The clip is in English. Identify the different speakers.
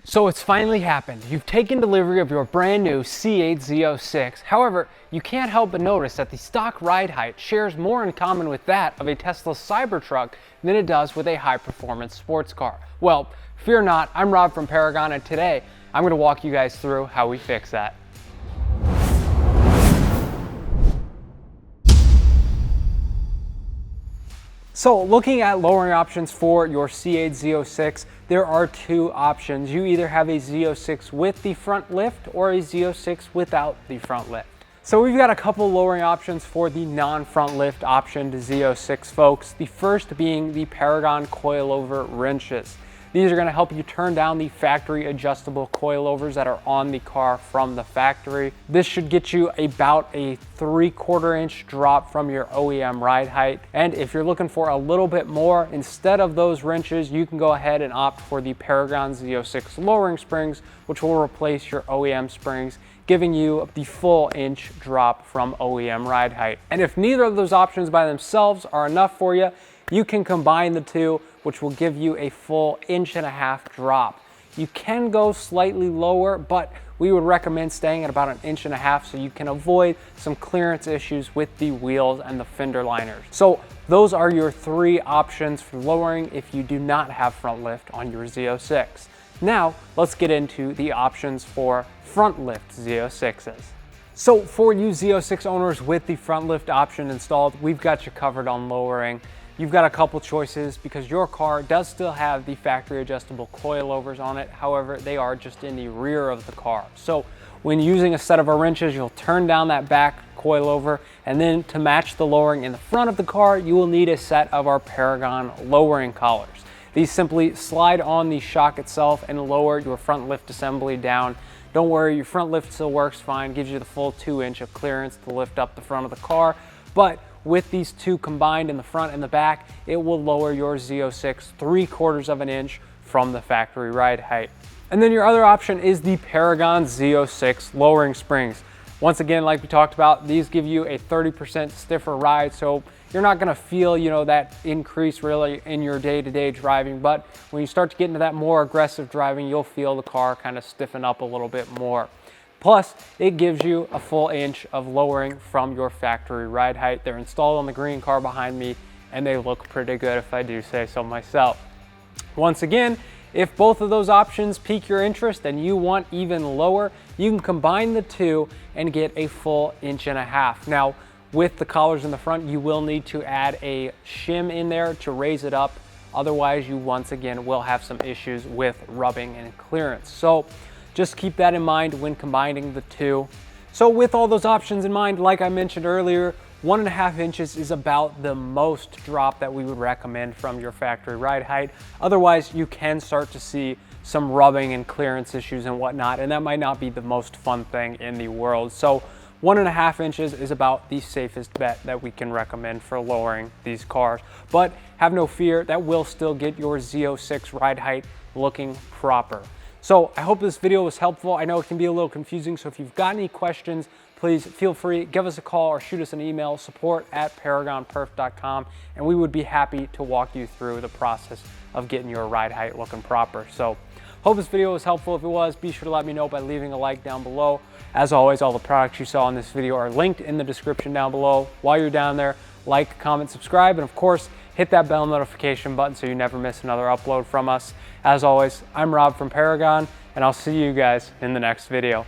Speaker 1: So it's finally happened. You've taken delivery of your brand new C8 Z06. However, you can't help but notice that the stock ride height shares more in common with that of a Tesla Cybertruck than it does with a high-performance sports car. Well, fear not, I'm Rob from Paragon, and today I'm going to walk you guys through how we fix that. So looking at lowering options for your C8 Z06, there are two options. You either have a Z06 with the front lift or a Z06 without the front lift. So we've got a couple lowering options for the non-front lift option to Z06, folks. The first being the Paragon coilover wrenches. These are going to help you turn down the factory adjustable coilovers that are on the car from the factory. This should get you about a 3/4 inch drop from your OEM ride height. And if you're looking for a little bit more, instead of those wrenches, you can go ahead and opt for the Paragon Z06 lowering springs, which will replace your OEM springs, giving you the full inch drop from OEM ride height. And if neither of those options by themselves are enough for you, you can combine the two, which will give you a full 1.5 inch drop. You can go slightly lower, but we would recommend staying at about 1.5 inches so you can avoid some clearance issues with the wheels and the fender liners. So those are your three options for lowering if you do not have front lift on your Z06. Now let's get into the options for front lift Z06s. So for you Z06 owners with the front lift option installed, we've got you covered on lowering. You've got a couple choices because your car does still have the factory adjustable coilovers on it. However, they are just in the rear of the car. So when using a set of our wrenches, you'll turn down that back coilover, and then to match the lowering in the front of the car, you will need a set of our Paragon lowering collars. These simply slide on the shock itself and lower your front lift assembly down. Don't worry, your front lift still works fine, gives you the full 2 inch of clearance to lift up the front of the car, but with these two combined in the front and the back, it will lower your Z06 3/4 inch from the factory ride height. And then your other option is the Paragon Z06 lowering springs. Once again, like we talked about, these give you a 30% stiffer ride, so you're not gonna feel, that increase really in your day-to-day driving, but when you start to get into that more aggressive driving, you'll feel the car kind of stiffen up a little bit more. Plus, it gives you a full inch of lowering from your factory ride height. They're installed on the green car behind me, and they look pretty good if I do say so myself. Once again, if both of those options pique your interest and you want even lower, you can combine the two and get a full 1.5 inches. Now, with the collars in the front, you will need to add a shim in there to raise it up. Otherwise, you once again will have some issues with rubbing and clearance. So just keep that in mind when combining the two. So with all those options in mind, like I mentioned earlier, 1.5 inches is about the most drop that we would recommend from your factory ride height. Otherwise, you can start to see some rubbing and clearance issues and whatnot, and that might not be the most fun thing in the world. So 1.5 inches is about the safest bet that we can recommend for lowering these cars. But have no fear, that will still get your Z06 ride height looking proper. So I hope this video was helpful. I know it can be a little confusing, so if you've got any questions, please feel free, give us a call or shoot us an email, support@paragonperf.com, and we would be happy to walk you through the process of getting your ride height looking proper. So hope this video was helpful. If it was, be sure to let me know by leaving a like down below. As always, all the products you saw in this video are linked in the description down below. While you're down there, like, comment, subscribe, and of course, hit that bell notification button so you never miss another upload from us. As always, I'm Rob from Paragon, and I'll see you guys in the next video.